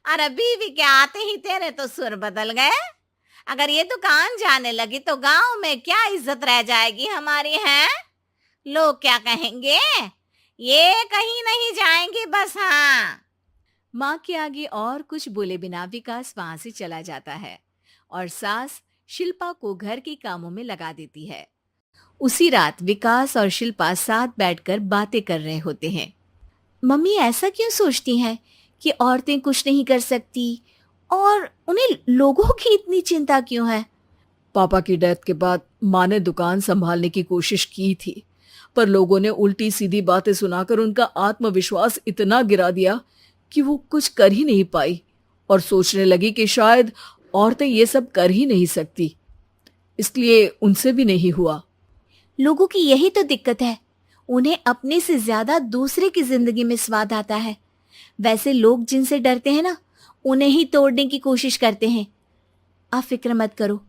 अरे बीवी के आते ही तेरे तो सुर बदल गए। अगर ये दुकान जाने लगी तो गांव में क्या इज्जत रह जाएगी हमारी है? लोग क्या कहेंगे? ये कहीं नहीं जाएंगी बस। हाँ। माँ के आगे और कुछ बोले बिना विकास वहां से चला जाता है और सास शिल्पा को घर के कामों में लगा देती है। उसी रात विकास और शिल्पा साथ बैठकर बातें कर रहे होते हैं। मम्मी ऐसा क्यों सोचती हैं कि औरतें कुछ नहीं कर सकती और उन्हें लोगों की इतनी चिंता क्यों है? पापा की डेथ के बाद माँ ने दुकान संभालने की कोशिश की थी, पर लोगों ने उल्टी सीधी बातें सुनाकर उनका आत्मविश्वास इतना गिरा दिया कि वो कुछ कर ही नहीं पाई और सोचने लगी कि शायद औरतें ये सब कर ही नहीं सकती, इसलिए उनसे भी नहीं हुआ। लोगों की यही तो दिक्कत है, उन्हें अपने से ज्यादा दूसरे की जिंदगी में स्वाद आता है। वैसे लोग जिनसे डरते हैं ना, उन्हें ही तोड़ने की कोशिश करते हैं। आप फिक्र मत करो,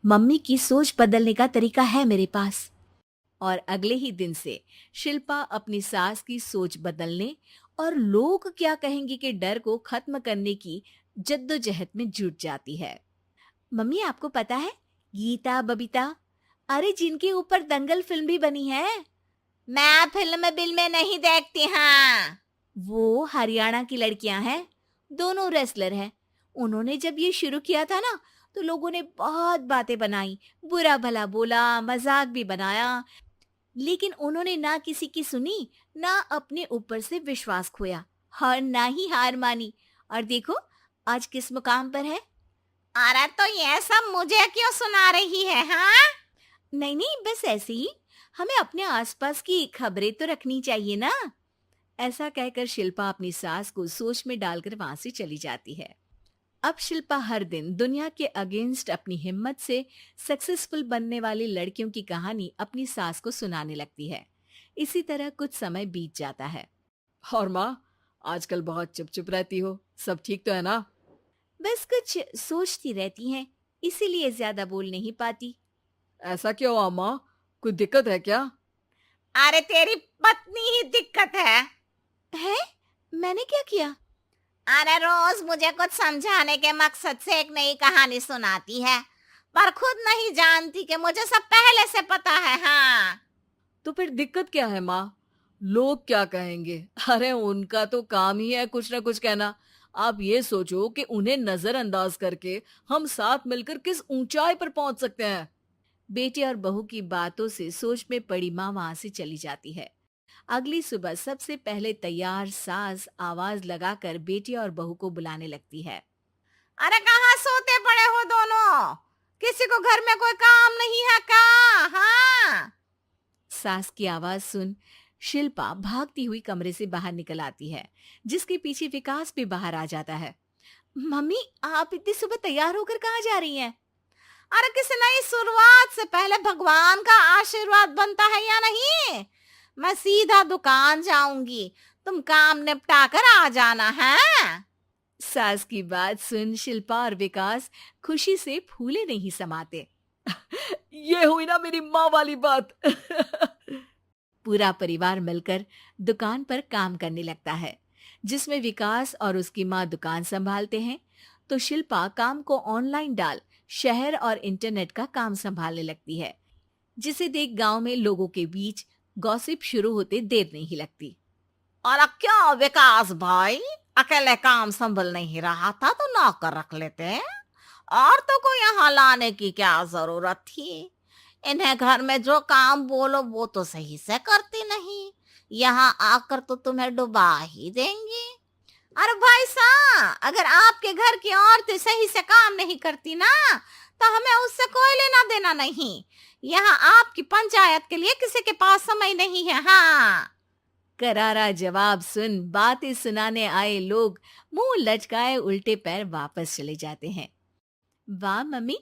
मम्मी की सोच बदलने का तरीका है मेरे पास। और अगले ही दिन से शिल्पा अपनी सास की सोच बदलने और लोग क्या कहेंगे के डर को खत्म करने की जद्दोजहद में जुट जाती है। मम्मी आपको पता है, गीता बबीता, अरे जिनके ऊपर दंगल फिल्म भी बनी है। मैं फिल्म बिल में नहीं देखती। हाँ। वो हरियाणा की लड़कियां हैं, दोनों रेसलर हैं। उन्होंने जब ये शुरू किया था ना, तो लोगों ने बहुत बातें बनाई, बुरा भला बोला, मजाक भी बनाया, लेकिन उन्होंने ना किसी की सुनी, ना अपने ऊपर से विश्वास खोया और ना ही हार मानी। और देखो आज किस मुकाम पर है। अरे तो ये सब मुझे क्यों सुना रही है? हाँ। नहीं नहीं, बस ऐसे ही, हमें अपने आसपास की खबरें तो रखनी चाहिए ना। ऐसा कहकर शिल्पा अपनी सास को सोच में डालकर वहां से चली जाती है। अब शिल्पा हर दिन दुनिया के अगेंस्ट अपनी हिम्मत से सक्सेसफुल बनने वाली लड़कियों की कहानी अपनी सास को सुनाने लगती है। इसी तरह कुछ समय बीत जाता है। और माँ, आजकल बहुत चुप चुप रहती हो, सब ठीक तो है ना? बस कुछ सोचती रहती हैं, इसीलिए ज्यादा बोल नहीं पाती। ऐसा क्यों अम्मा, कोई दिक्कत है क्या? अरे तेरी पत्नी ही दिक्कत है? मैंने क्या किया? अरे रोज मुझे कुछ समझाने के मकसद से एक नई कहानी सुनाती है, पर खुद नहीं जानती कि मुझे सब पहले से पता है। हाँ। तो फिर दिक्कत क्या है माँ? लोग क्या कहेंगे? अरे उनका तो काम ही है कुछ ना कुछ कहना। आप ये सोचो कि उन्हें नजरअंदाज करके हम साथ मिलकर किस ऊंचाई पर पहुंच सकते हैं। बेटे और बहू की बातों से सोच में पड़ी माँ वहां से चली जाती है। अगली सुबह सबसे पहले तैयार सास आवाज लगाकर बेटी और बहू को बुलाने लगती है। अरे कहाँ सोते पड़े हो दोनों? किसी को घर में कोई काम नहीं है क्या? हाँ। सास की आवाज सुन शिल्पा भागती हुई कमरे से बाहर निकल आती है, जिसके पीछे विकास भी बाहर आ जाता है। मम्मी, आप इतनी सुबह तैयार होकर कहाँ जा रही हैं? अरे किसी नई शुरुआत से पहले भगवान का आशीर्वाद बनता है या नहीं? मैं सीधा दुकान जाऊंगी, तुम काम निपटा कर आ जाना है। सास की बात सुन शिल्पा और विकास खुशी से फूले नहीं समाते। ये हुई ना मेरी माँ वाली बात। पूरा परिवार मिलकर दुकान पर काम करने लगता है, जिसमें विकास और उसकी माँ दुकान संभालते हैं, तो शिल्पा काम को ऑनलाइन डाल शहर और इंटरनेट का काम संभालने लगती है, जिसे देख गांव में लोगों के बीच गॉसिप शुरू होते देर नहीं लगती। और क्या विकास भाई, अकेले काम संभल नहीं रहा था तो नौकर रख लेते। और तो को यहाँ लाने की क्या जरूरत थी? इन्हें घर में जो काम बोलो वो तो सही से करती नहीं, यहाँ आकर तो तुम्हें डुबा ही देंगी। अरे भाई साहब, अगर आपके घर की औरतें सही से काम नहीं करती ना, तो हमें उससे कोई लेना देना नहीं। यहाँ आपकी पंचायत के लिए किसी के पास समय नहीं है। हाँ। करारा जवाब सुन बातें सुनाने आए लोग मुंह लटकाए उल्टे पैर वापस चले जाते हैं। वाह मम्मी,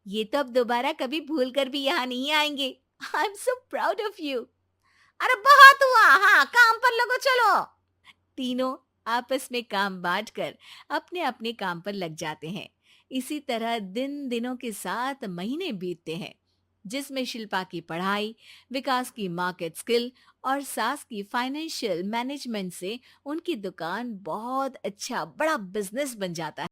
ये तो अब दोबारा कभी भूल कर भी यहाँ नहीं आएंगे। I am so proud of you. अरे बहुत हुआ। हाँ, काम पर लगो, चलो। तीनों आपस में काम बांटकर अपने अपने काम पर लग जाते हैं। इसी तरह दिन दिनों के साथ महीने बीतते हैं। जिसमें शिल्पा की पढ़ाई, विकास की मार्केट स्किल और सास की फाइनेंशियल मैनेजमेंट से उनकी दुकान बहुत अच्छा बड़ा बिजनेस बन जाता है।